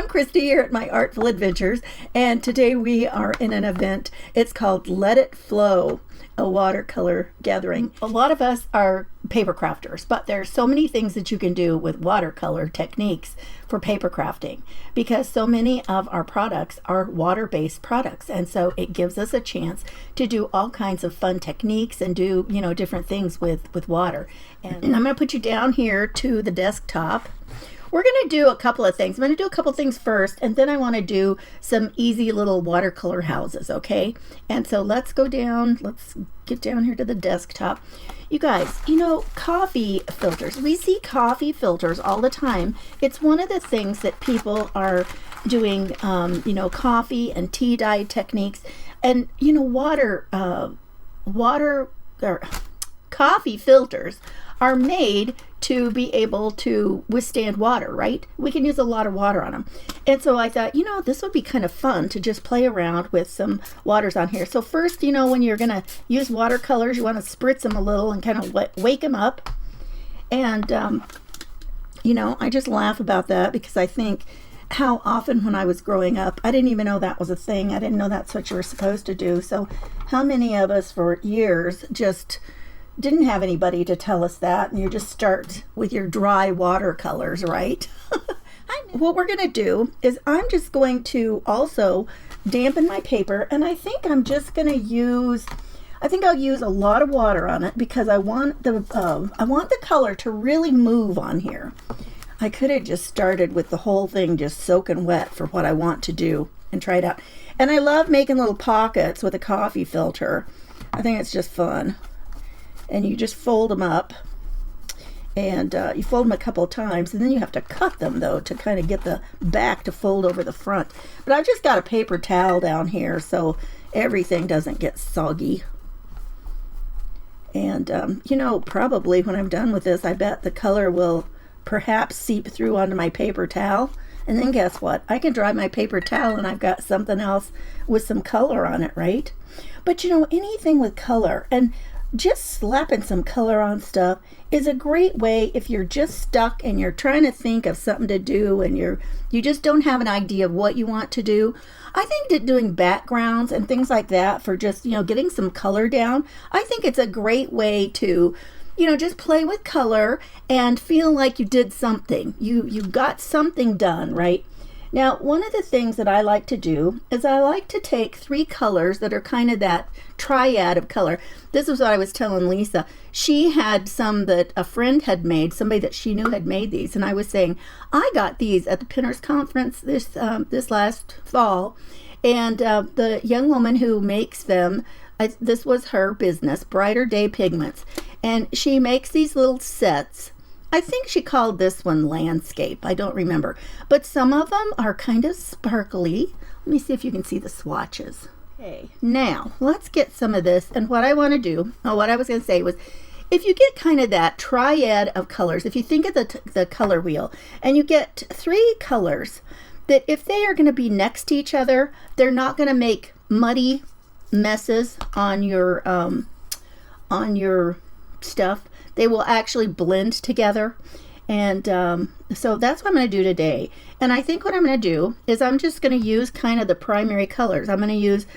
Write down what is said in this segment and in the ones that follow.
I'm Christy here at My Artful Adventures, and today we are in an event. It's called Let It Flow, a watercolor gathering. A lot of us are paper crafters, but there's so many things that you can do with watercolor techniques for paper crafting, because so many of our products are water-based products, and so it gives us a chance to do all kinds of fun techniques and do, you know, different things with water. And I'm going to put you down here to the desktop. We're going to do a couple of things. I'm going to do a couple things first, and then I want to do some easy little watercolor houses, okay? And so let's go down. Let's get down here to the desktop. You guys, you know, coffee filters. We see coffee filters all the time. It's one of the things that people are doing, you know, coffee and tea dye techniques. And, you know, coffee filters are made to be able to withstand water, right? We can use a lot of water on them. And so I thought, you know, this would be kind of fun to just play around with some waters on here. So first, you know, when you're gonna use watercolors, you want to spritz them a little and kind of wake them up. And, you know, I just laugh about that because I think how often when I was growing up, I didn't even know that was a thing. I didn't know that's what you were supposed to do. So how many of us for years just didn't have anybody to tell us that, and you just start with your dry watercolors, right? What we're going to do is I'm just going to also dampen my paper, and I think I'm just going to use, I think I'll use a lot of water on it because I want the color to really move on here. I could have just started with the whole thing just soaking wet for what I want to do and try it out. And I love making little pockets with a coffee filter. I think it's just fun. And you just fold them up, and you fold them a couple of times, and then you have to cut them though to kind of get the back to fold over the front. But I've just got a paper towel down here so everything doesn't get soggy. And you know, probably when I'm done with this, I bet the color will perhaps seep through onto my paper towel. And then guess what? I can dry my paper towel and I've got something else with some color on it, right? But you know, anything with color, and just slapping some color on stuff is a great way if you're just stuck and you're trying to think of something to do and you just don't have an idea of what you want to do. I think that doing backgrounds and things like that for just, you know, getting some color down, I think it's a great way to, you know, just play with color and feel like you did something. You got something done, right? Now, one of the things that I like to do is I like to take three colors that are kind of that triad of color. This is what I was telling Lisa. She had some that a friend had made, somebody that she knew had made these, and I was saying, I got these at the Pinners Conference this last fall, and the young woman who makes them, this was her business, Brighter Day Pigments, and she makes these little sets. I think she called this one Landscape. I don't remember. But some of them are kind of sparkly. Let me see if you can see the swatches. Okay, now let's get some of this. And what I want to do, what I was going to say was, if you get kind of that triad of colors, if you think of the color wheel, and you get three colors that if they are going to be next to each other, they're not going to make muddy messes on your stuff. They will actually blend together. And so that's what I'm going to do today. And I think what I'm going to do is I'm just going to use kind of the primary colors. I'm going to use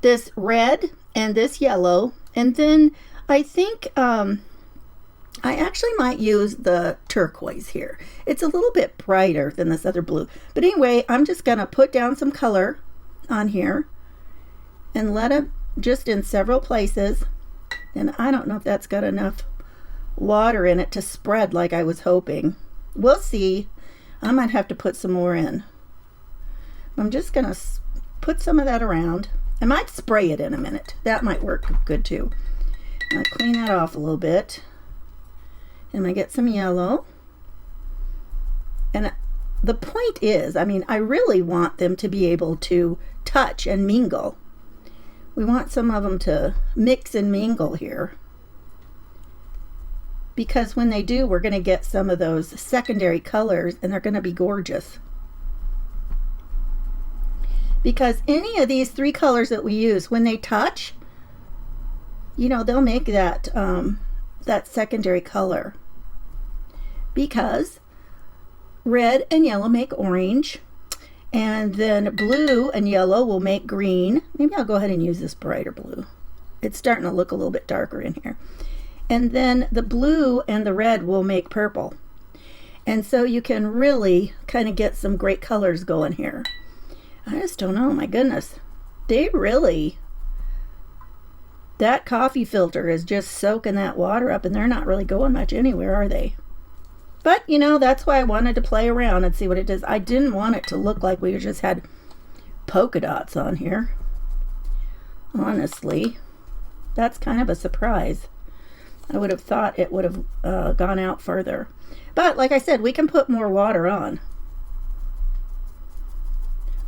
this red and this yellow. And then I think I actually might use the turquoise here. It's a little bit brighter than this other blue. But anyway, I'm just going to put down some color on here and let it just in several places. And I don't know if that's got enough water in it to spread like I was hoping. We'll see. I might have to put some more in. I'm just gonna put some of that around. I might spray it in a minute. That might work good too. I'll clean that off a little bit. And I get some yellow. And the point is, I mean, I really want them to be able to touch and mingle. We want some of them to mix and mingle here. Because when they do, we're going to get some of those secondary colors, and they're going to be gorgeous. Because any of these three colors that we use, when they touch, you know, they'll make that that secondary color. Because red and yellow make orange, And then blue and yellow will make green. Maybe I'll go ahead and use this brighter blue. It's starting to look a little bit darker in here. And then the blue and the red will make purple. And so you can really kind of get some great colors going here. I just don't know, my goodness. That coffee filter is just soaking that water up, and they're not really going much anywhere, are they? But, you know, that's why I wanted to play around and see what it does. I didn't want it to look like we just had polka dots on here. Honestly, that's kind of a surprise. I would have thought it would have gone out further. But, like I said, we can put more water on.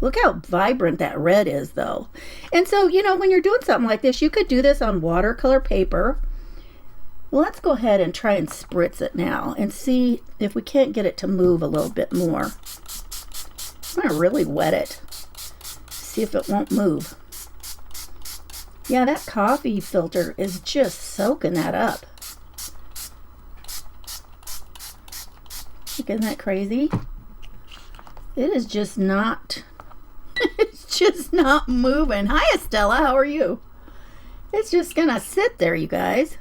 Look how vibrant that red is, though. And so, you know, when you're doing something like this, you could do this on watercolor paper. Let's go ahead and try and spritz it now and see if we can't get it to move a little bit more. I'm going to really wet it. See if it won't move. Yeah, that coffee filter is just soaking that up. Isn't that crazy? It is just not... It's just not moving. Hi, Estella. How are you? It's just going to sit there, you guys.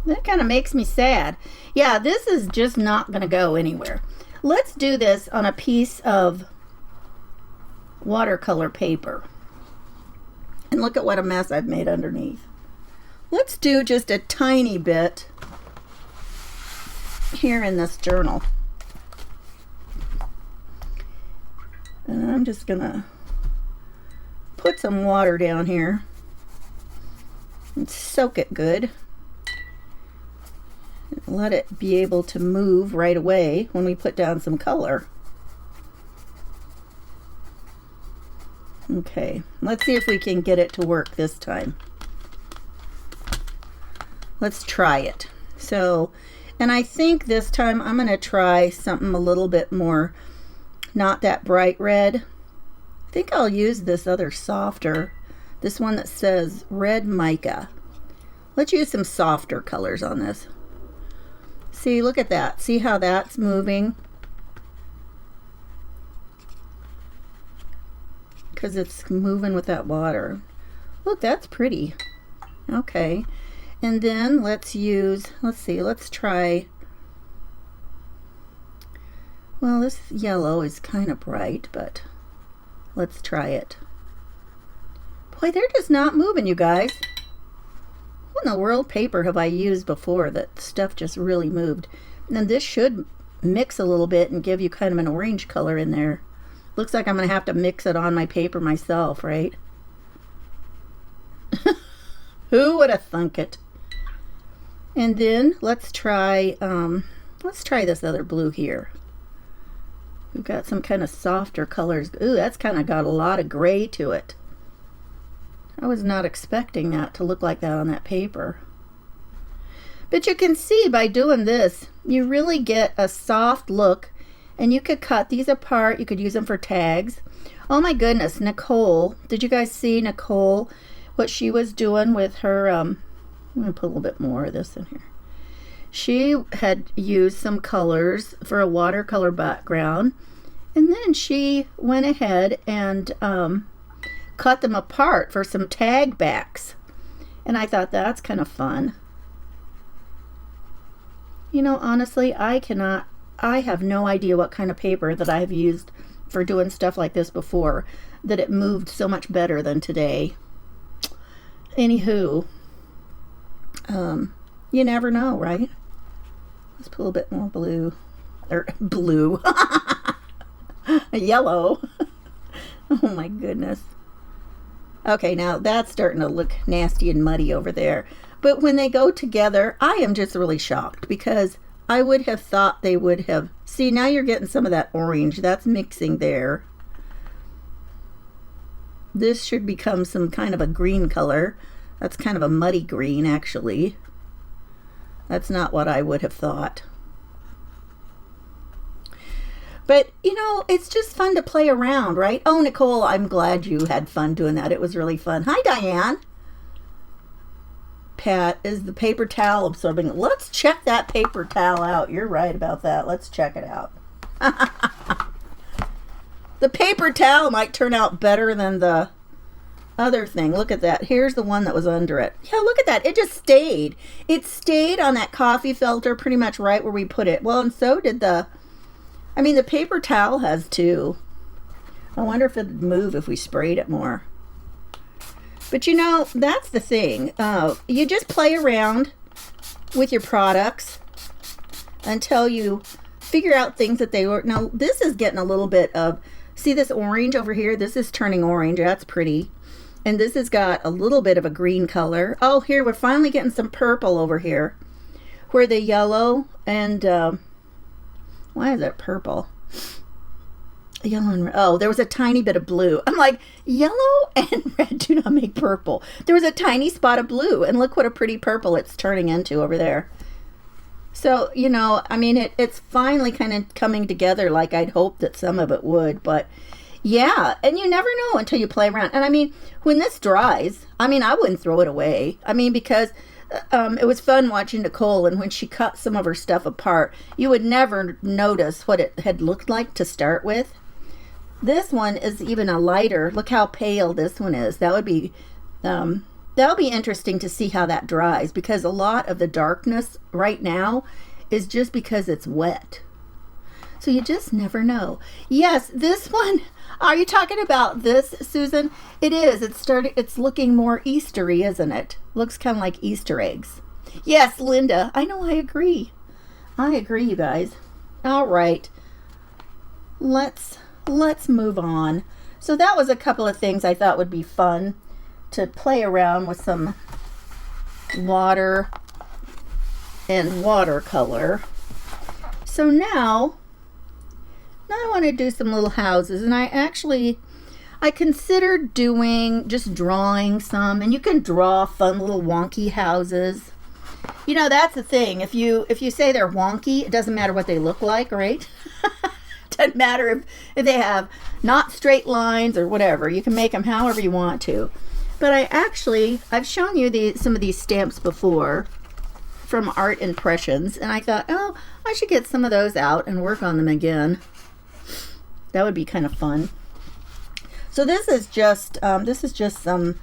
That kind of makes me sad. Yeah, this is just not going to go anywhere. Let's do this on a piece of watercolor paper. And look at what a mess I've made underneath. Let's do just a tiny bit here in this journal. And I'm just going to put some water down here and soak it good. Let it be able to move right away when we put down some color. Okay, let's see if we can get it to work this time. Let's try it. So, and I think this time I'm going to try something a little bit more, not that bright red. I think I'll use this other softer, this one that says red mica. Let's use some softer colors on this. See, look at that. See how that's moving? Because it's moving with that water. Look, that's pretty. Okay. And then let's try, well, this yellow is kind of bright, but let's try it. Boy, they're just not moving, you guys. What in the world paper have I used before that stuff just really moved? And this should mix a little bit and give you kind of an orange color in there. Looks like I'm going to have to mix it on my paper myself, right? Who would have thunk it? And then let's try this other blue here. We've got some kind of softer colors. Ooh, that's kind of got a lot of gray to it. I was not expecting that to look like that on that paper. But you can see by doing this, you really get a soft look, and you could cut these apart. You could use them for tags. Oh my goodness, Nicole. Did you guys see Nicole, what she was doing with her, I'm going to put a little bit more of this in here. She had used some colors for a watercolor background, and then she went ahead and cut them apart for some tag backs. And I thought that's kind of fun. You know, honestly, I have no idea what kind of paper that I've used for doing stuff like this before, that it moved so much better than today. Anywho, you never know, right? Let's put a little bit more blue. Or blue. Yellow. Oh my goodness. Okay, now that's starting to look nasty and muddy over there. But when they go together, I am just really shocked, because I would have thought they would have... See, now you're getting some of that orange. That's mixing there. This should become some kind of a green color. That's kind of a muddy green, actually. That's not what I would have thought. But, you know, it's just fun to play around, right? Oh, Nicole, I'm glad you had fun doing that. It was really fun. Hi, Diane. Pat, is the paper towel absorbing? Let's check that paper towel out. You're right about that. Let's check it out. The paper towel might turn out better than the other thing. Look at that. Here's the one that was under it. Yeah, look at that. It just stayed. It stayed on that coffee filter pretty much right where we put it. Well, and so did the paper towel has too. I wonder if it'd move if we sprayed it more. But you know, that's the thing. You just play around with your products until you figure out things that they work. Now, this is getting a little bit of, see this orange over here? This is turning orange. That's pretty. And this has got a little bit of a green color. Oh, here, we're finally getting some purple over here. Where the yellow and, why is it purple? Yellow and red. Oh, there was a tiny bit of blue. I'm like, yellow and red do not make purple. There was a tiny spot of blue, and look what a pretty purple it's turning into over there. So, you know, I mean, it's finally kind of coming together like I'd hoped that some of it would. But, yeah, and you never know until you play around. And, I mean, when this dries, I mean, I wouldn't throw it away. I mean, because it was fun watching Nicole, and when she cut some of her stuff apart, you would never notice what it had looked like to start with. This one is even a lighter. Look how pale this one is. That'll be interesting to see how that dries, because a lot of the darkness right now is just because it's wet. So you just never know. Yes, this one. Are you talking about this, Susan? It is. It's looking more Eastery, isn't it? Looks kind of like Easter eggs. Yes, Linda. I know. I agree. I agree, you guys. All right. Let's move on. So that was a couple of things I thought would be fun to play around with, some water and watercolor. So now I want to do some little houses, and I considered just drawing some, and you can draw fun little wonky houses. You know, that's the thing. If you say they're wonky, it doesn't matter what they look like, right? Doesn't matter if they have not straight lines or whatever. You can make them however you want to. But I've shown you some of these stamps before from Art Impressions, and I thought, oh, I should get some of those out and work on them again. That would be kind of fun. So this is just some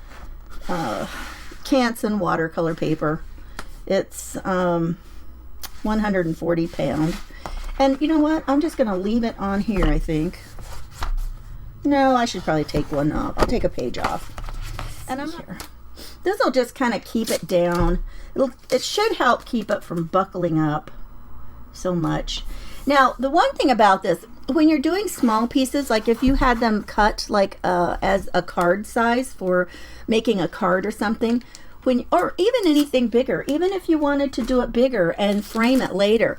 Canson watercolor paper. It's 140 pound. And you know what? I'm just going to leave it on here, I think. No, I should probably take one off. I'll take a page off. And I'm here. This will just kind of keep it down. It should help keep it from buckling up so much. Now, the one thing about this, when you're doing small pieces, like if you had them cut like as a card size for making a card or something, or even anything bigger, even if you wanted to do it bigger and frame it later,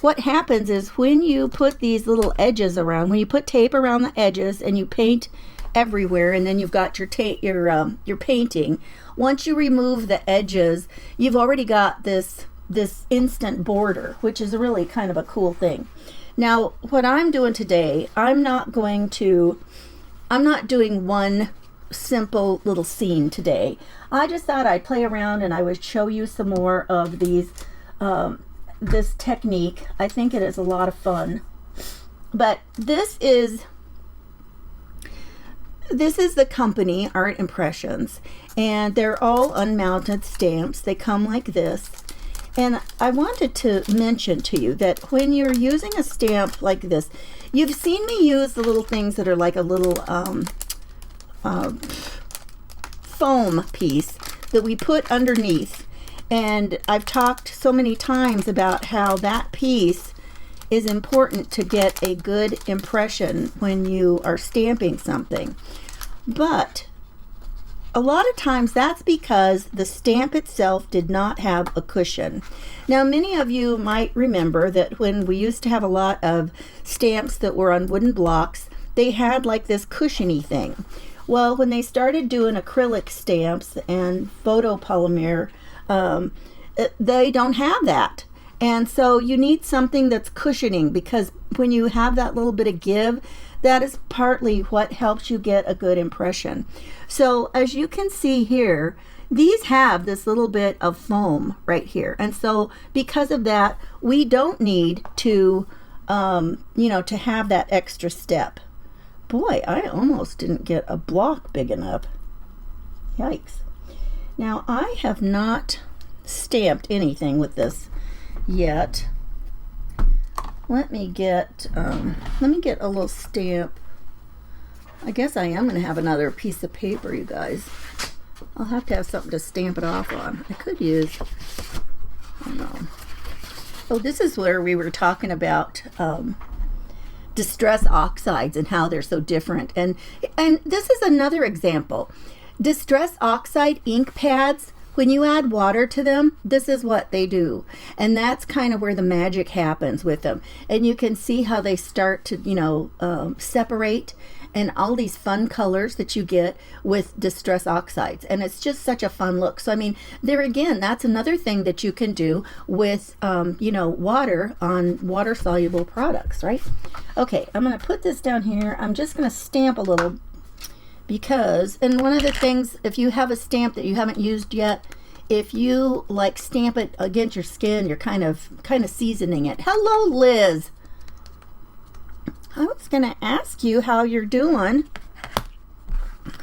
what happens is when you put these little edges around, when you put tape around the edges and you paint everywhere, and then you've got your painting, once you remove the edges, you've already got this instant border, which is really kind of a cool thing. Now, what I'm doing today, I'm not doing one simple little scene today. I just thought I'd play around and I would show you some more of these this technique. I think it is a lot of fun. But this is the company Art Impressions, and they're all unmounted stamps. They come like this. And I wanted to mention to you that when you're using a stamp like this, you've seen me use the little things that are like a little foam piece that we put underneath. And I've talked so many times about how that piece is important to get a good impression when you are stamping something. But a lot of times that's because the stamp itself did not have a cushion. Now, many of you might remember that when we used to have a lot of stamps that were on wooden blocks, they had like this cushiony thing. Well, when they started doing acrylic stamps and photopolymer, they don't have that. And so you need something that's cushioning, because when you have that little bit of give, that is partly what helps you get a good impression. So as you can see here, these have this little bit of foam right here. And so because of that, we don't need to, you know, to have that extra step. Boy, I almost didn't get a block big enough. Yikes. Now, I have not stamped anything with this yet. Let me get a little stamp. I guess I am going to have another piece of paper, you guys. I'll have to have something to stamp it off on. I could use, I don't know. Oh, this is where we were talking about distress oxides and how they're so different. And this is another example. Distress oxide ink pads, when you add water to them, this is what they do. And that's kind of where the magic happens with them. And you can see how they start to, you know, separate, and all these fun colors that you get with distress oxides. And it's just such a fun look. So, I mean, there again, that's another thing that you can do with, you know, water on water-soluble products, right? Okay, I'm going to put this down here. I'm just going to stamp a little because, and one of the things, if you have a stamp that you haven't used yet, if you like stamp it against your skin, you're kind of seasoning it. Hello, Liz. I was going to ask you how you're doing.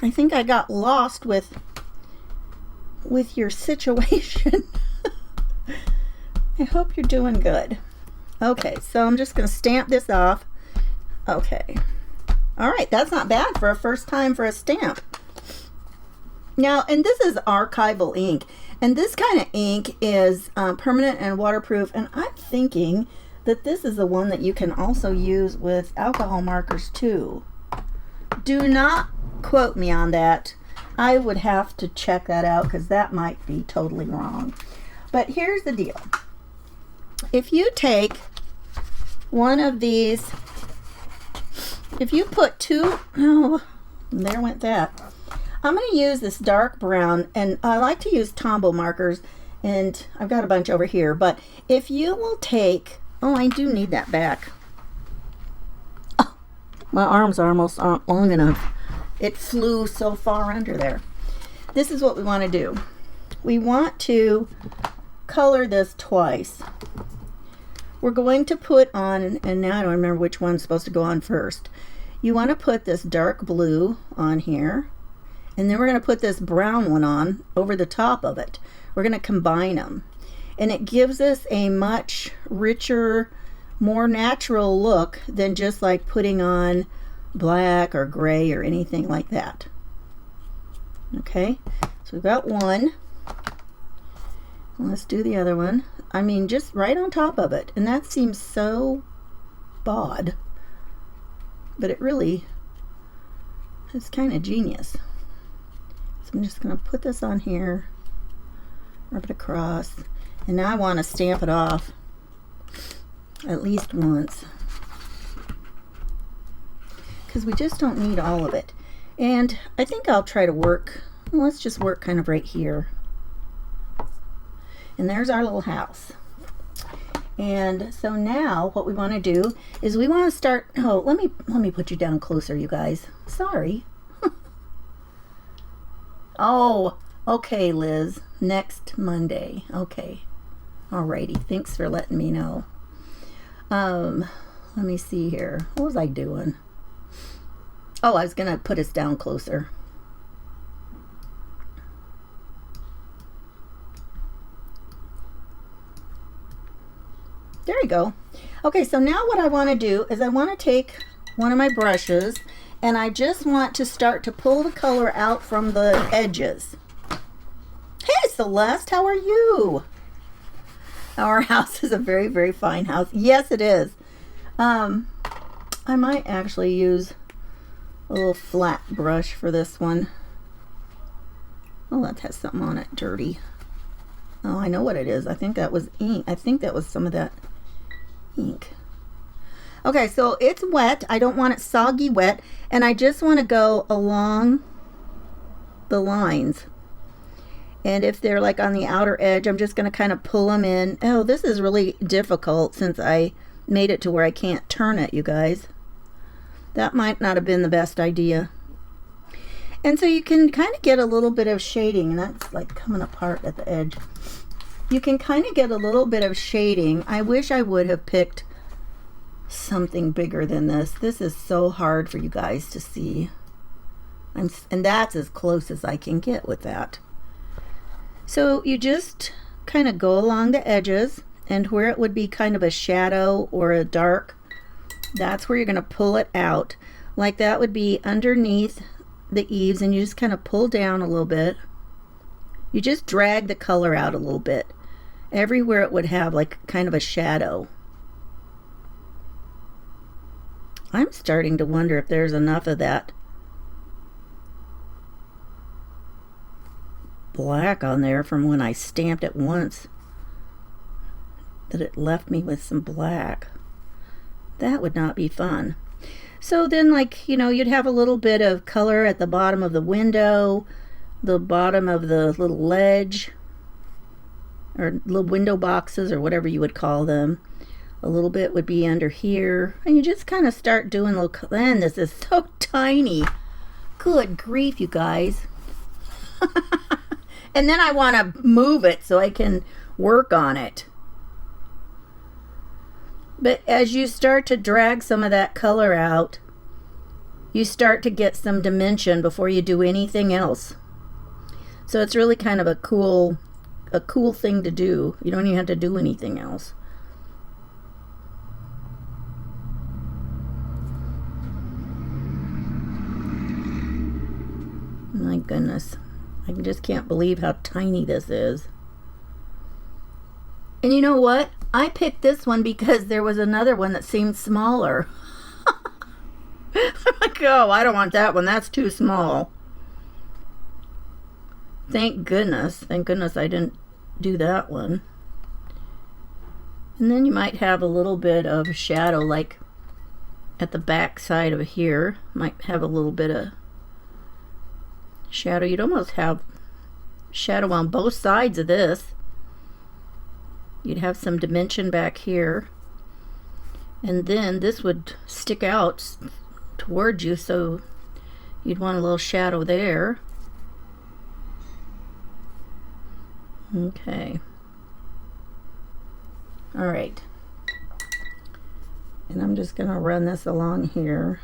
I think I got lost with your situation. I hope you're doing good. Okay, so I'm just going to stamp this off. Okay. All right, that's not bad for a first time for a stamp. Now, and this is archival ink. And this kind of ink is permanent and waterproof. And I'm thinking that this is the one that you can also use with alcohol markers too. Do not quote me on that. I would have to check that out because that might be totally wrong. But here's the deal. If you take one of these, if you put two, oh, there went that. I'm going to use this dark brown, and I like to use Tombow markers, and I've got a bunch over here. But if you will take, oh, I do need that back. Oh, my arms almost aren't long enough. It flew so far under there. This is what we want to do. We want to color this twice. We're going to put on, and now I don't remember which one's supposed to go on first. You want to put this dark blue on here, and then we're going to put this brown one on over the top of it. We're going to combine them. And it gives us a much richer, more natural look than just like putting on black or gray or anything like that. Okay, so we've got one. Let's do the other one. I mean, just right on top of it. And that seems so odd. But it really, it's kind of genius. So I'm just going to put this on here, rub it across. And now I want to stamp it off at least once, because we just don't need all of it. And I think I'll try to work, well, let's just work kind of right here. And there's our little house. And so now what we want to do is we want to start, oh, let me put you down closer, you guys. Sorry. Oh, okay, Liz. Next Monday. Okay. Alrighty. Thanks for letting me know. Let me see here. What was I doing? Oh, I was going to put us down closer. There you go. Okay, so now what I want to do is I want to take one of my brushes and I just want to start to pull the color out from the edges. Hey, Celeste, how are you? Our house is a very, very fine house. Yes, it is. I might actually use a little flat brush for this one. Oh, that has something on it, dirty. Oh, I know what it is. I think that was ink. I think that was some of that ink. Okay, so it's wet. I don't want it soggy wet, and I just want to go along the lines. And if they're like on the outer edge, I'm just going to kind of pull them in. Oh, this is really difficult since I made it to where I can't turn it, you guys. That might not have been the best idea. And so you can kind of get a little bit of shading, and that's like coming apart at the edge. You can kind of get a little bit of shading. I wish I would have picked something bigger than this. This is so hard for you guys to see. And that's as close as I can get with that. So you just kind of go along the edges, and where it would be kind of a shadow or a dark, that's where you're going to pull it out. Like that would be underneath the eaves, and you just kind of pull down a little bit. You just drag the color out a little bit. Everywhere it would have like kind of a shadow. I'm starting to wonder if there's enough of that black on there from when I stamped it once that it left me with some black. That would not be fun. So then, like, you know, you'd have a little bit of color at the bottom of the window, the bottom of the little ledge, or little window boxes, or whatever you would call them. A little bit would be under here, and you just kind of start doing little. Man, this is so tiny. Good grief, you guys. And then I want to move it so I can work on it. But as you start to drag some of that color out, you start to get some dimension before you do anything else. So it's really kind of a cool thing to do. You don't even have to do anything else. My goodness. I just can't believe how tiny this is. And you know what? I picked this one because there was another one that seemed smaller. I'm like, oh, I don't want that one. That's too small. Thank goodness. Thank goodness I didn't do that one. And then you might have a little bit of shadow, like at the back side of here. Might have a little bit of shadow. You'd almost have shadow on both sides of this. You'd have some dimension back here, and then this would stick out towards you, so you'd want a little shadow there. Okay. All right. And I'm just going to run this along here.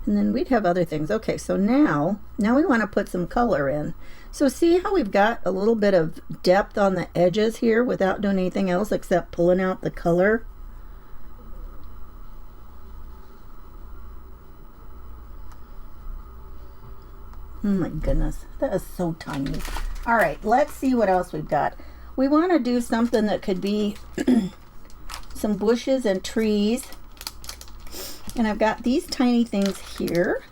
And then we'd have other things. Okay, so now we want to put some color in. So see how we've got a little bit of depth on the edges here without doing anything else except pulling out the color? Oh my goodness, that is so tiny. All right, let's see what else we've got. We want to do something that could be some bushes and trees. And I've got these tiny things here.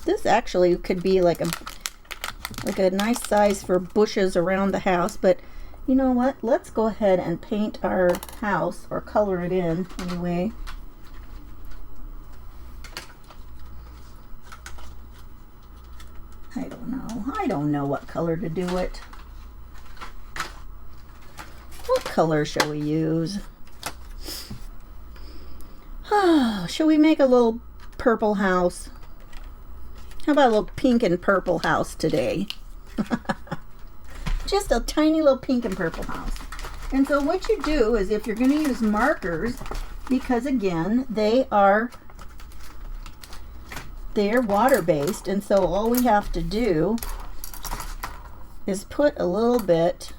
This actually could be like a nice size for bushes around the house, but you know what? Let's go ahead and paint our house, or color it in anyway. I don't know what color to do it. What color shall we use? Shall we make a little purple house? How about a little pink and purple house today? Just a tiny little pink and purple house. And so what you do is, if you're going to use markers, because again, they're water-based, and so all we have to do is put a little bit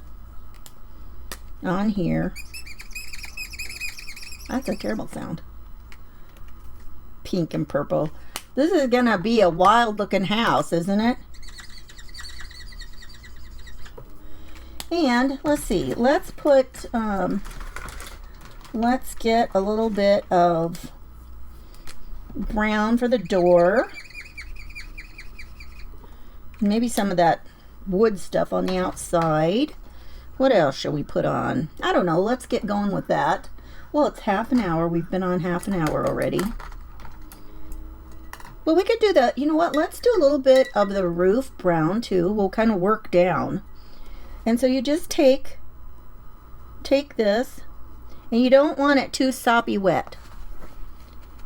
on here. That's a terrible sound. Pink and purple. This is gonna be a wild looking house, isn't it? And let's see, let's put let's get a little bit of brown for the door, maybe some of that wood stuff on the outside. What else shall we put on? I don't know. Let's get going with that. Well, it's half an hour. We've been on half an hour already. Well, we could do that. You know what? Let's do a little bit of the roof brown too. We'll kind of work down. And so you just take this, and you don't want it too soppy wet.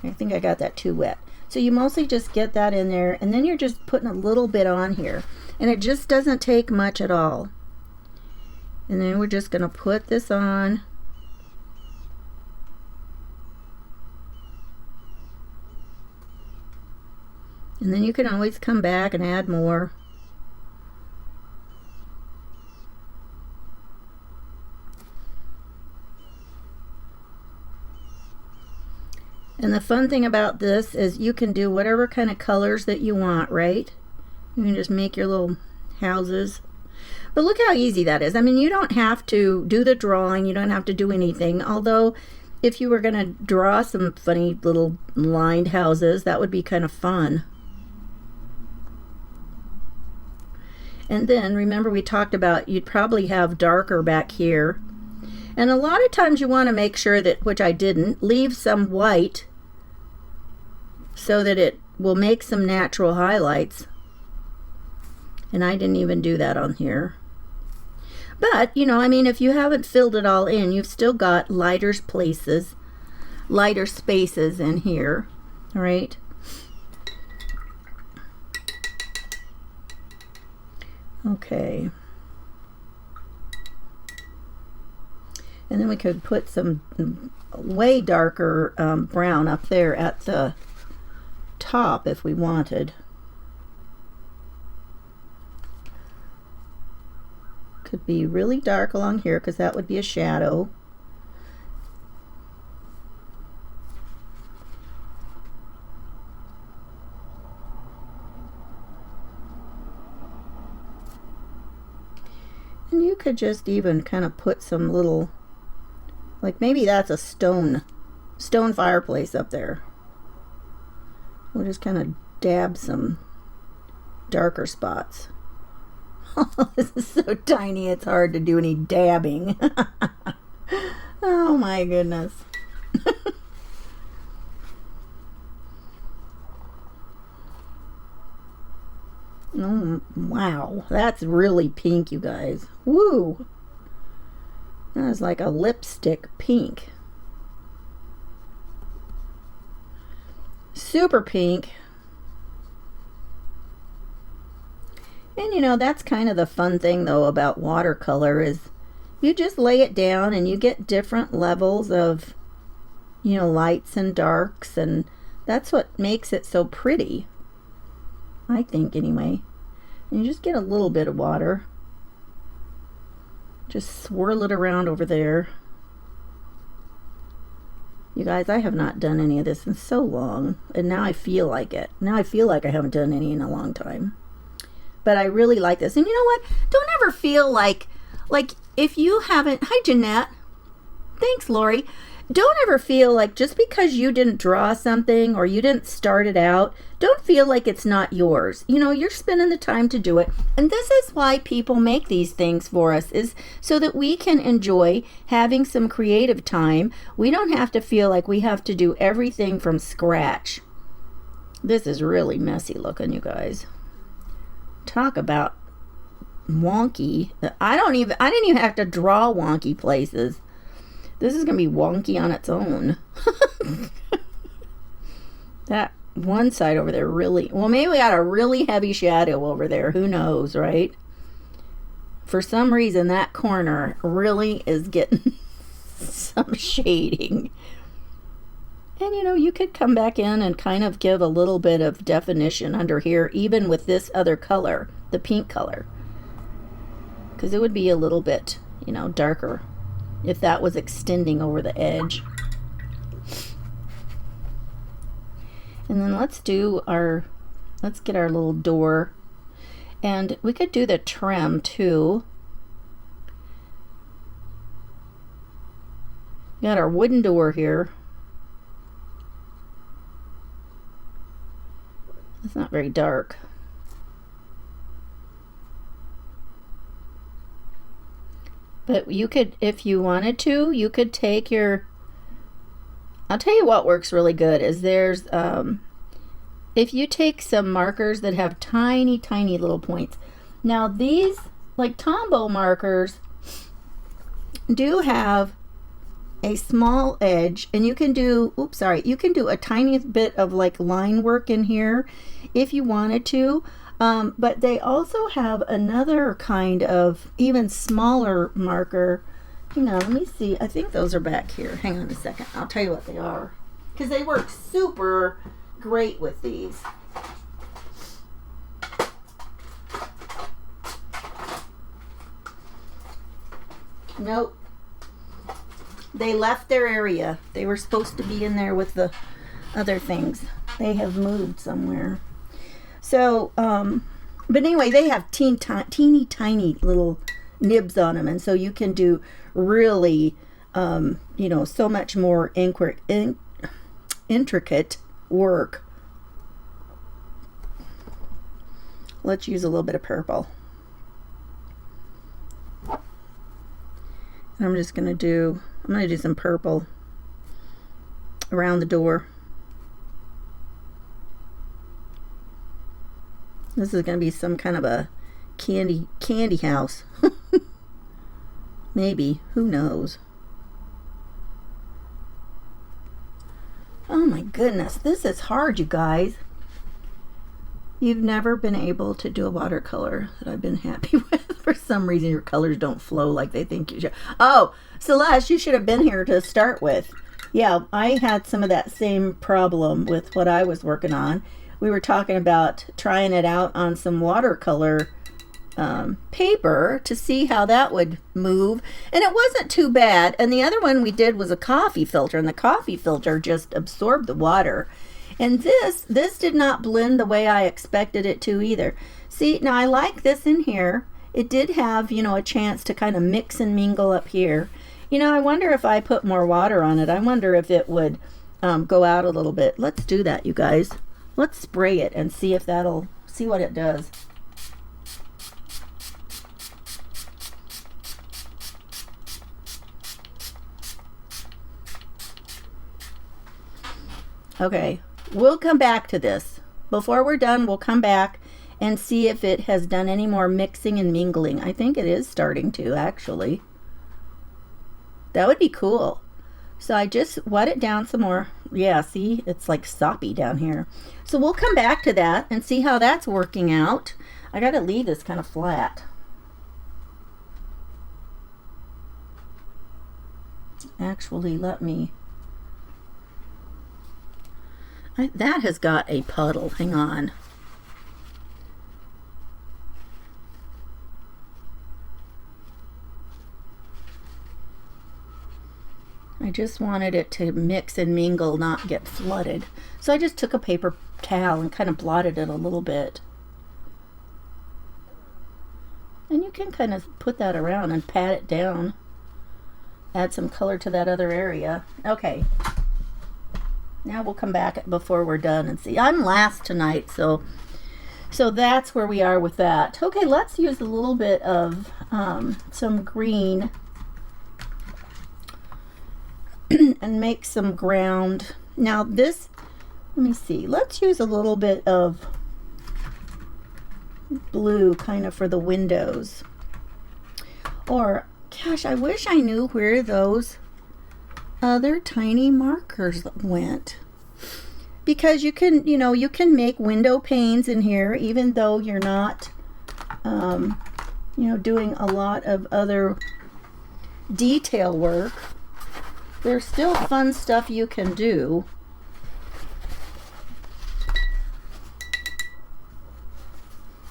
I think I got that too wet. So you mostly just get that in there, and then you're just putting a little bit on here. And it just doesn't take much at all. And then we're just going to put this on. And then you can always come back and add more. And the fun thing about this is you can do whatever kind of colors that you want, right? You can just make your little houses. But look how easy that is. I mean, you don't have to do the drawing. You don't have to do anything. Although, if you were going to draw some funny little lined houses, that would be kind of fun. And then, remember we talked about you'd probably have darker back here. And a lot of times you want to make sure that, which I didn't, leave some white so that it will make some natural highlights. And I didn't even do that on here. But, you know, I mean, if you haven't filled it all in, you've still got lighter spaces in here, all right? Okay. And then we could put some way darker brown up there at the top if we wanted. Could be really dark along here because that would be a shadow. And you could just even kind of put some little, like maybe that's a stone fireplace up there. We'll just kind of dab some darker spots. Oh, this is so tiny, it's hard to do any dabbing. Oh my goodness. Oh, wow, that's really pink, you guys. Woo! That is like a lipstick pink. Super pink. And you know, that's kind of the fun thing though about watercolor is you just lay it down and you get different levels of, you know, lights and darks, and that's what makes it so pretty, I think anyway. And you just get a little bit of water. Just swirl it around over there. You guys, I have not done any of this in so long, and now I feel like it. Now I feel like I haven't done any in a long time. But I really like this. And you know what? Don't ever feel like if you haven't, hi Jeanette. Thanks, Lori. Don't ever feel like just because you didn't draw something or you didn't start it out, don't feel like it's not yours. You know, you're spending the time to do it. And this is why people make these things for us, is so that we can enjoy having some creative time. We don't have to feel like we have to do everything from scratch. This is really messy looking, you guys. Talk about wonky. I didn't even have to draw wonky places. This is going to be wonky on its own. That one side over there really, well, maybe we got a really heavy shadow over there. Who knows, right? For some reason, that corner really is getting some shading. And you know, you could come back in and kind of give a little bit of definition under here, even with this other color, the pink color. Because it would be a little bit, you know, darker if that was extending over the edge. And then let's get our little door. And we could do the trim too. Got our wooden door here. It's not very dark. But you could, if you wanted to, you could take your, I'll tell you what works really good is there's, if you take some markers that have tiny, tiny little points. Now these, like Tombow markers, do have a small edge, and you can do, oops, sorry, you can do a tiny bit of like line work in here if you wanted to. But they also have another kind of even smaller marker. Hang on, let me see. I think those are back here. Hang on a second. I'll tell you what they are, because they work super great with these. Nope. They left their area. They were supposed to be in there with the other things. They have moved somewhere. So, but anyway, they have teeny tiny little nibs on them. And so you can do really, you know, so much more intricate work. Let's use a little bit of purple. And I'm just going to do, some purple around the door. This is going to be some kind of a candy house. Maybe, who knows? Oh my goodness, this is hard, you guys. You've never been able to do a watercolor that I've been happy with. For some reason, your colors don't flow like they think you should. Oh, Celeste, you should have been here to start with. Yeah, I had some of that same problem with what I was working on. We were talking about trying it out on some watercolor paper to see how that would move, and it wasn't too bad. And the other one we did was a coffee filter, and the coffee filter just absorbed the water. And this did not blend the way I expected it to either. See, now I like this in here. It did have, you know, a chance to kind of mix and mingle up here. You know, I wonder if I put more water on it. I wonder if it would go out a little bit. Let's do that, you guys. Let's spray it and see if see what it does. Okay. We'll come back to this. Before we're done, we'll come back and see if it has done any more mixing and mingling. I think it is starting to, actually. That would be cool. So I just wet it down some more. Yeah, see? It's like soppy down here. So we'll come back to that and see how that's working out. I got to leave this kind of flat. Actually, let me... that has got a puddle. Hang on. I just wanted it to mix and mingle, not get flooded. So I just took a paper towel and kind of blotted it a little bit. And you can kind of put that around and pat it down. Add some color to that other area. Okay. Now we'll come back before we're done and see. I'm last tonight, so that's where we are with that. Okay, let's use a little bit of some green and make some ground. Now this, let me see. Let's use a little bit of blue kind of for the windows. Or, gosh, I wish I knew where those other tiny markers went, because you can, you know, you can make window panes in here even though you're not you know, doing a lot of other detail work. There's still fun stuff you can do.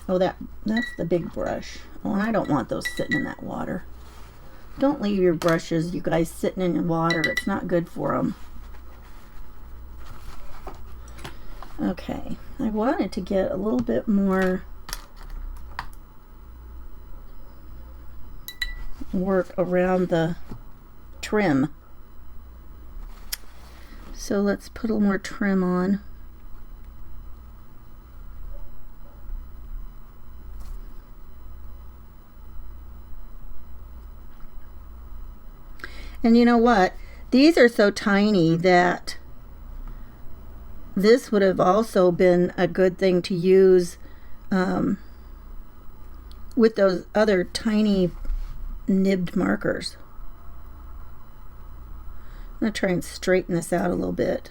Oh, that's the big brush. Oh, and I don't want those sitting in that water. Don't leave your brushes, you guys, sitting in the water. It's not good for them. Okay, I wanted to get a little bit more work around the trim. So let's put a little more trim on. And you know what? These are so tiny that this would have also been a good thing to use with those other tiny nibbed markers. I'm going to try and straighten this out a little bit.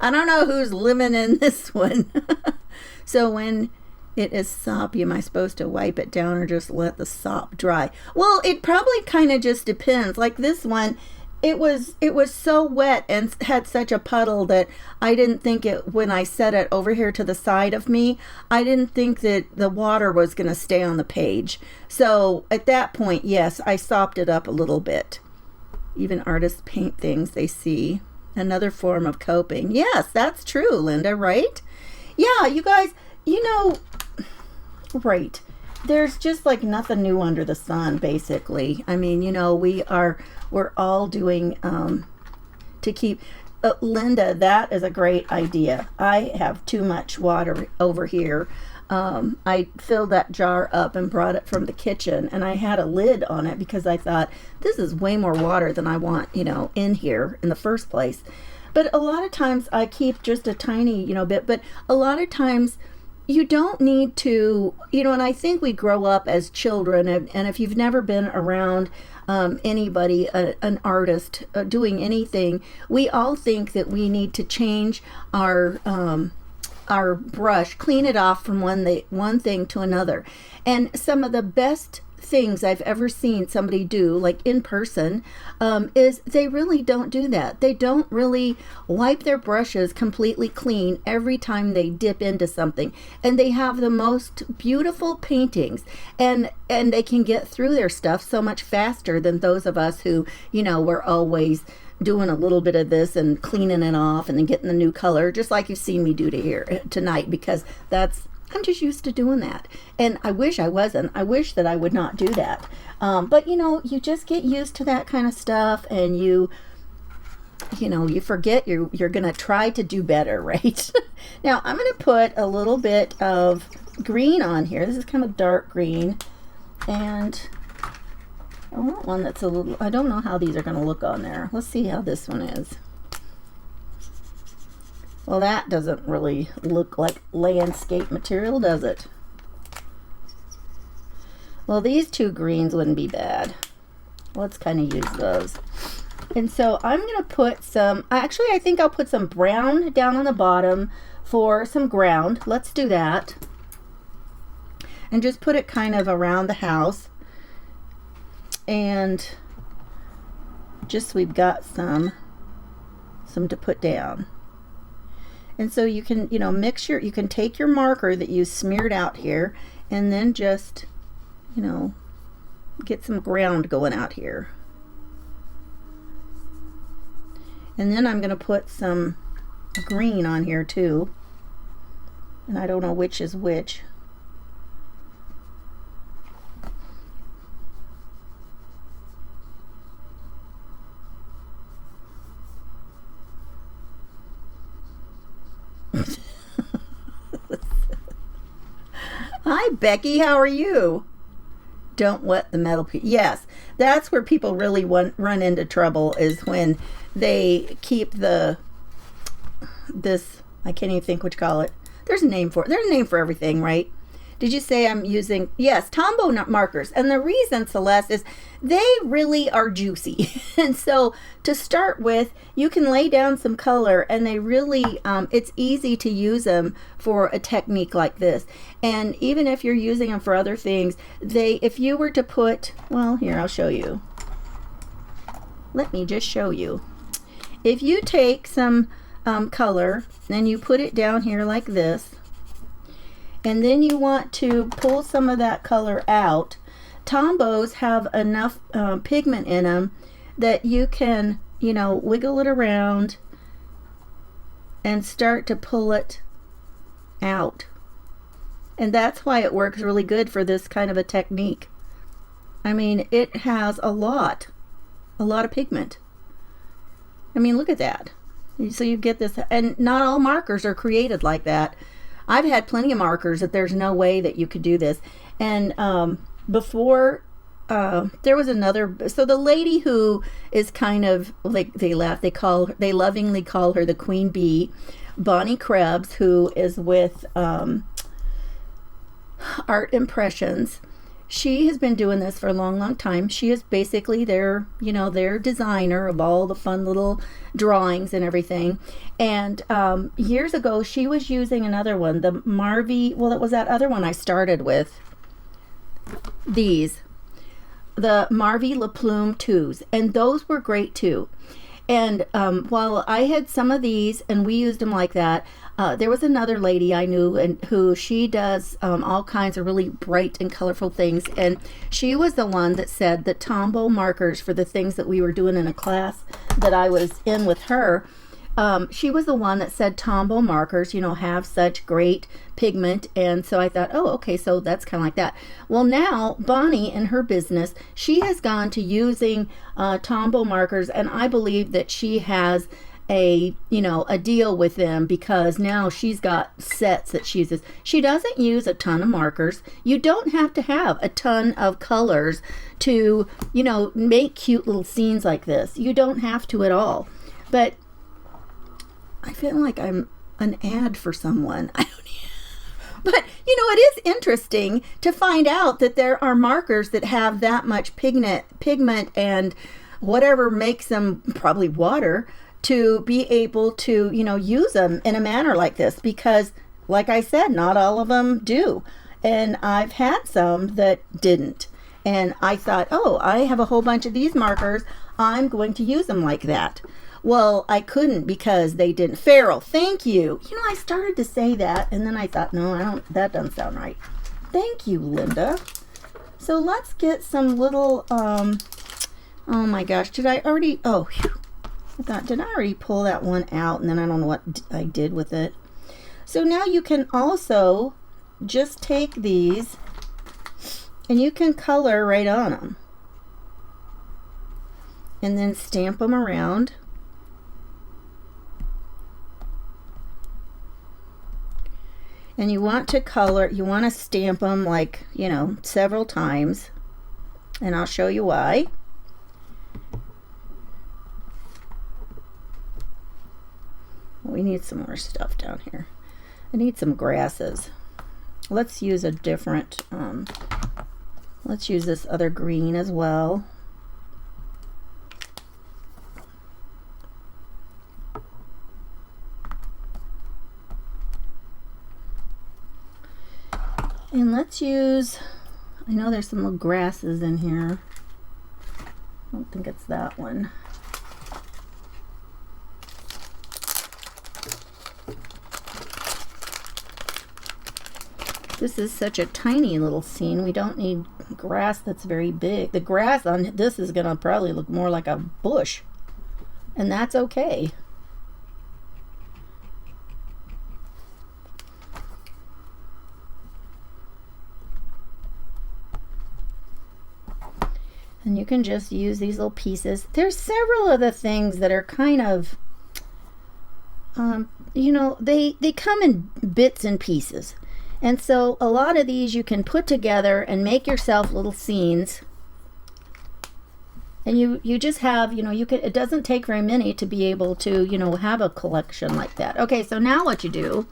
I don't know who's living in this one. So when it is soppy, am I supposed to wipe it down or just let the sop dry? Well, it probably kind of just depends. Like this one, it was so wet and had such a puddle that I didn't think it, when I set it over here to the side of me, I didn't think that the water was going to stay on the page. So at that point, yes, I sopped it up a little bit. Even artists paint things they see. Another form of coping. Yes, that's true, Linda, right? Yeah, you guys, you know, right. There's just like nothing new under the sun, basically. I mean, you know, we're all doing to keep Linda, that is a great idea. I have too much water over here. I filled that jar up and brought it from the kitchen, and I had a lid on it because I thought this is way more water than I want, you know, in here in the first place. But a lot of times I keep just a tiny, you know, bit, but a lot of times you don't need to, you know, and I think we grow up as children, and if you've never been around anybody, an artist doing anything, we all think that we need to change our brush, clean it off from one thing to another. And some of the best things I've ever seen somebody do, like in person, is they really don't do that. They don't really wipe their brushes completely clean every time they dip into something. And they have the most beautiful paintings, and they can get through their stuff so much faster than those of us who, you know, we're always doing a little bit of this and cleaning it off and then getting the new color, just like you've seen me do tonight, because I'm just used to doing that. And I wish I wasn't. I wish that I would not do that. But you know, you just get used to that kind of stuff, and you know, you forget you're going to try to do better, right? Now I'm going to put a little bit of green on here. This is kind of dark green, and I want one that's a little, I don't know how these are going to look on there. Let's see how this one is. Well, that doesn't really look like landscape material, does it? Well, these two greens wouldn't be bad. Let's kind of use those. And so I'm going to put some, actually I think I'll put some brown down on the bottom for some ground. Let's do that. And just put it kind of around the house. And just, we've got some to put down. And so you can, you know, you can take your marker that you smeared out here and then just, you know, get some ground going out here. And then I'm going to put some green on here too. And I don't know which is which. Hi, Becky. How are you? Don't wet the metal piece. Yes, that's where people really run into trouble, is when they keep this, I can't even think what you call it. There's a name for it. There's a name for everything, right? Did you say I'm using, yes, Tombow markers. And the reason, Celeste, is they really are juicy. And so to start with, you can lay down some color, and they really, it's easy to use them for a technique like this. And even if you're using them for other things, if you were to put, well, here, I'll show you. Let me just show you. If you take some color and you put it down here like this, and then you want to pull some of that color out, Tombows have enough pigment in them that you can, you know, wiggle it around and start to pull it out. And that's why it works really good for this kind of a technique. I mean, it has a lot of pigment. I mean, look at that. So you get this, and not all markers are created like that. I've had plenty of markers that there's no way that you could do this. And before, there was another, so the lady who is kind of, like, they lovingly call her the Queen Bee, Bonnie Krebs, who is with Art Impressions. She has been doing this for a long, long time. She is basically their, their designer of all the fun little drawings and everything. And years ago, she was using another one, the Marvy. Well, it was that other one I started with. These, the Marvy La Plume 2s, and those were great too. And while I had some of these and we used them like that, there was another lady I knew and who she does all kinds of really bright and colorful things. And she was the one that said that Tombow markers for the things that we were doing in a class that I was in with her. She was the one that said Tombow markers, have such great pigment. And so I thought, oh, okay, so that's kind of like that. Well, now Bonnie in her business, she has gone to using Tombow markers, and I believe that she has a deal with them, because now she's got sets that she uses. She doesn't use a ton of markers. You don't have to have a ton of colors to, make cute little scenes like this. You don't have to at all. But I feel like I'm an ad for someone. I don't know. But, it is interesting to find out that there are markers that have that much pigment and whatever makes them, probably water, to be able to, use them in a manner like this. Because, like I said, not all of them do. And I've had some that didn't. And I thought, oh, I have a whole bunch of these markers. I'm going to use them like that. Well, I couldn't because they didn't. Feral, thank you. I started to say that, and then I thought, no, that doesn't sound right. Thank you, Linda. So let's get some little, oh my gosh, did I already, oh, whew. I thought, did I already pull that one out? And then I don't know what I did with it. So now you can also just take these, and you can color right on them. And then stamp them around. And you want to stamp them like, several times. And I'll show you why. We need some more stuff down here. I need some grasses. Let's use a different, let's use this other green as well. And let's use, I know there's some little grasses in here. I don't think it's that one. This is such a tiny little scene. We don't need grass that's very big. The grass on this is going to probably look more like a bush. And that's okay. And you can just use these little pieces. There's several of the things that are kind of, they come in bits and pieces. And so a lot of these you can put together and make yourself little scenes. And you just have, it doesn't take very many to be able to, have a collection like that. Okay, so now what you do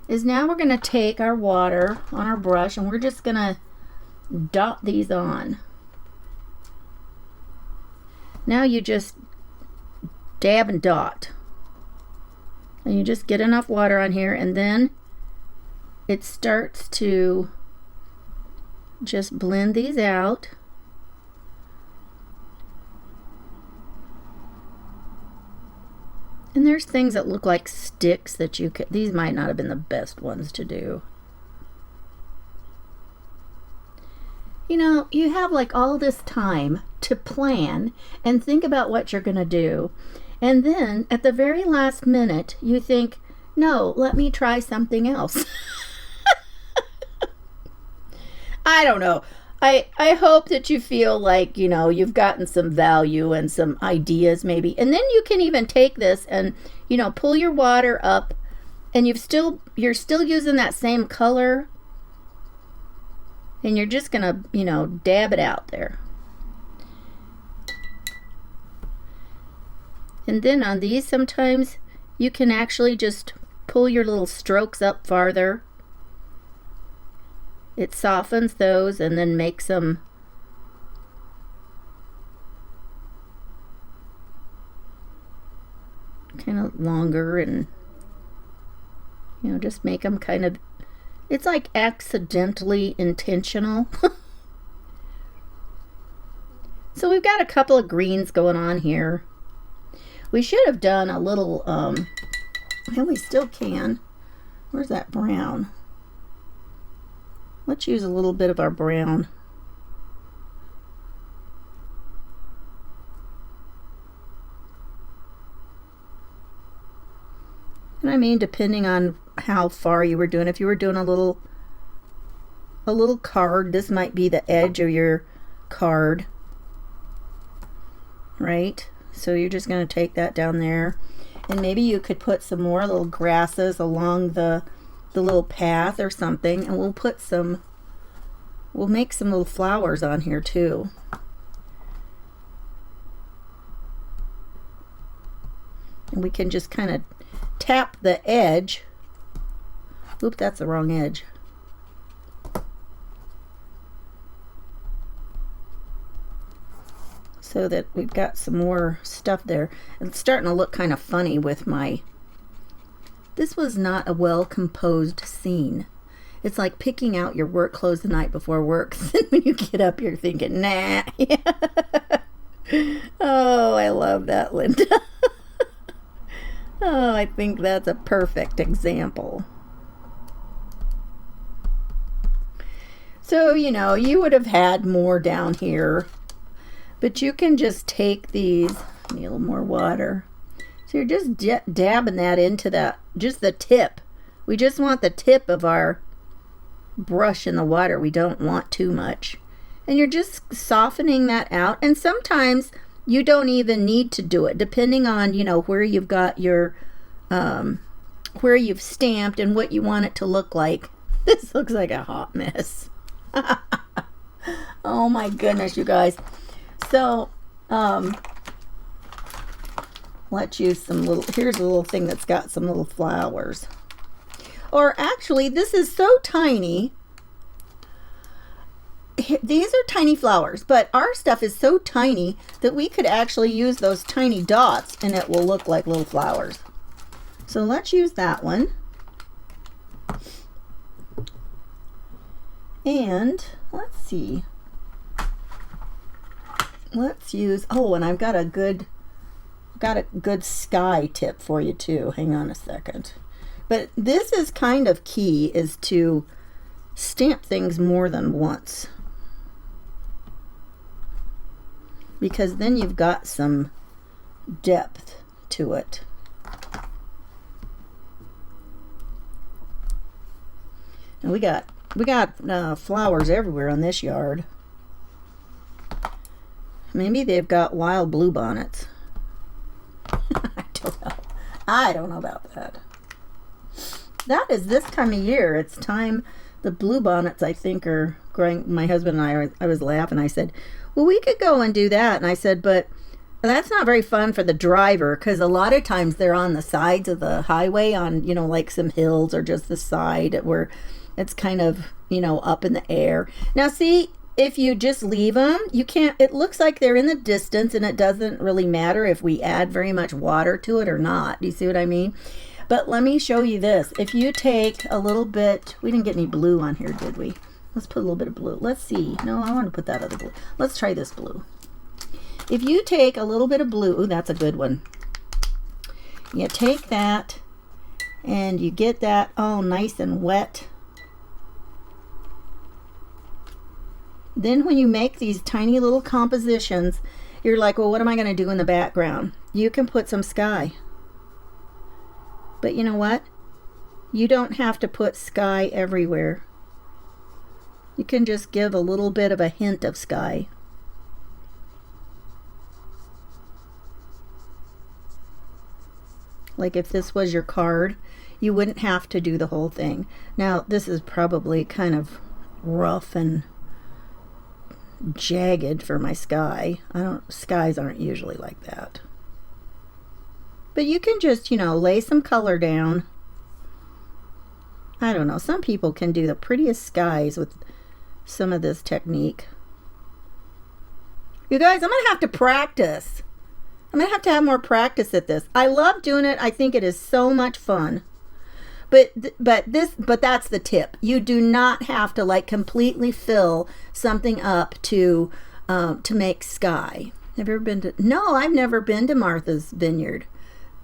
is now we're going to take our water on our brush and we're just going to dot these on. Now you just dab and dot. And you just get enough water on here, and then it starts to just blend these out. And there's things that look like sticks that you could, these might not have been the best ones to do. You have like all this time to plan and think about what you're going to do. And then at the very last minute, you think, no, let me try something else. I don't know. I hope that you feel like, you've gotten some value and some ideas maybe. And then you can even take this and, pull your water up, and you're still using that same color. And you're just going to, dab it out there. And then on these, sometimes you can actually just pull your little strokes up farther. it softens those and then makes them kind of longer, and you know, just make them kind of, it's like accidentally intentional. So we've got a couple of greens going on here. We should have done a little, and we still can. Where's that brown? Let's use a little bit of our brown. And I mean, depending on how far you were doing, if you were doing a little card, this might be the edge of your card, right? So you're just going to take that down there, and maybe you could put some more little grasses along the little path or something, and we'll make some little flowers on here too. And we can just kind of tap the edge. Oop, that's the wrong edge. So that we've got some more stuff there. It's starting to look kind of funny with my... This was not a well-composed scene. It's like picking out your work clothes the night before work. And when you get up, you're thinking, nah. Oh, I love that, Linda. Oh, I think that's a perfect example. So, you know, you would have had more down here, but you can just take these, need a little more water. So you're just dabbing that into that, just the tip. We just want the tip of our brush in the water. We don't want too much. And you're just softening that out. And sometimes you don't even need to do it, depending on, you know, where you've got your, where you've stamped and what you want it to look like. This looks like a hot mess. Oh my goodness, you guys. So, let's use some little, here's a little thing that's got some little flowers. Or actually, this is so tiny. These are tiny flowers, but our stuff is so tiny that we could actually use those tiny dots and it will look like little flowers. So let's use that one. And let's see. Let's use, oh, and I've got a good sky tip for you too. Hang on a second. But this is kind of key, is to stamp things more than once. Because then you've got some depth to it. And we got flowers everywhere on this yard. Maybe they've got wild bluebonnets. I don't know about that. That is this time of year. It's time. The bluebonnets, I think, are growing. My husband and I was laughing. I said, well, we could go and do that. And I said, but that's not very fun for the driver, because a lot of times they're on the sides of the highway on, you know, like some hills, or just the side where it's kind of, you know, up in the air. Now, see, if you just leave them, you can't, it looks like they're in the distance, and it doesn't really matter if we add very much water to it or not. Do you see what I mean? But let me show you this. If you take a little bit, we didn't get any blue on here, did we? Let's put a little bit of blue. Let's see. No, I want to put that other blue. Let's try this blue. If you take a little bit of blue, ooh, that's a good one. You take that and you get that all nice and wet. Then when you make these tiny little compositions, you're like, well, what am I going to do in the background? You can put some sky. But you know what? You don't have to put sky everywhere. You can just give a little bit of a hint of sky. Like if this was your card, you wouldn't have to do the whole thing. Now, this is probably kind of rough and jagged for my sky. Skies aren't usually like that. But you can just, you know, lay some color down. I don't know, some people can do the prettiest skies with some of this technique. You guys, I'm going to have to practice. I'm going to have more practice at this. I love doing it. I think it is so much fun. But that's the tip. You do not have to like completely fill something up to make sky. Have you ever been to? No, I've never been to Martha's Vineyard.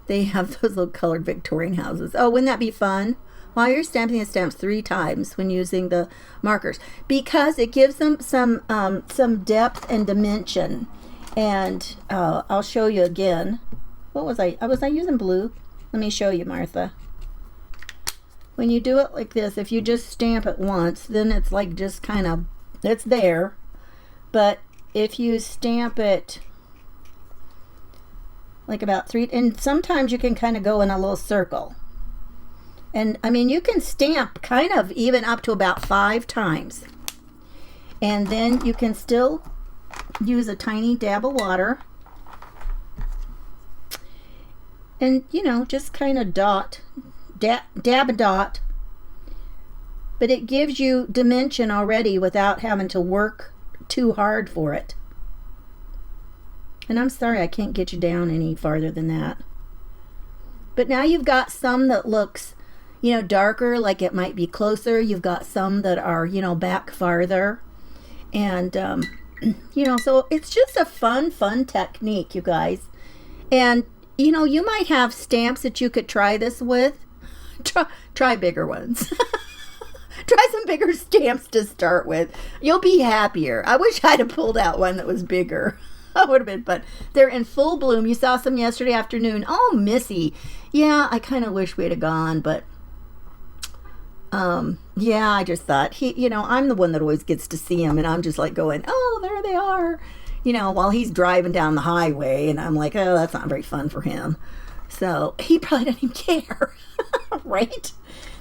They have those little colored Victorian houses. Oh, wouldn't that be fun? While you're stamping the stamps 3 times when using the markers, because it gives them some depth and dimension. And I'll show you again. What was I using blue? Let me show you, Martha. When you do it like this, if you just stamp it once, then it's like just kind of, it's there. But if you stamp it like about 3, and sometimes you can kind of go in a little circle. And I mean, you can stamp kind of even up to about 5 times. And then you can still use a tiny dab of water. And, you know, just kind of dab a dot. But it gives you dimension already without having to work too hard for it. And I'm sorry I can't get you down any farther than that. But now you've got some that looks, you know, darker, like it might be closer. You've got some that are, you know, back farther. And, you know, so it's just a fun technique, you guys. And, you know, you might have stamps that you could try this with. Try bigger ones. Try some bigger stamps to start with. You'll be happier. I wish I'd have pulled out one that was bigger. That would have been fun. They're in full bloom. You saw some yesterday afternoon. Oh, Missy. Yeah, I kind of wish we'd have gone, but yeah, I just thought you know, I'm the one that always gets to see him, and I'm just like going, oh, there they are, you know, while he's driving down the highway, and I'm like, oh, that's not very fun for him. So he probably doesn't even care. Right?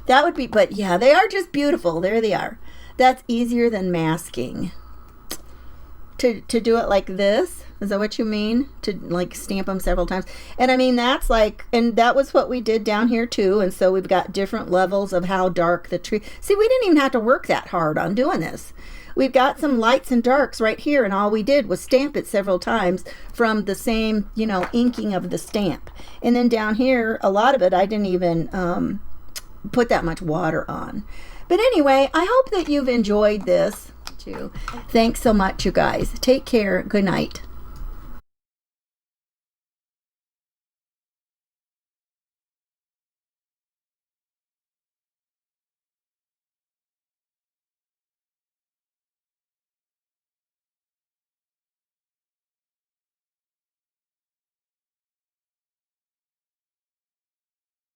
That would be, but yeah, they are just beautiful. There they are. That's easier than masking. To do it like this. Is that what you mean? To like stamp them several times? And I mean, that's like, and that was what we did down here too. And so we've got different levels of how dark the tree. See, we didn't even have to work that hard on doing this. We've got some lights and darks right here, and all we did was stamp it several times from the same, you know, inking of the stamp. And then down here, a lot of it, I didn't even put that much water on. But anyway, I hope that you've enjoyed this too. Thanks so much, you guys. Take care. Good night.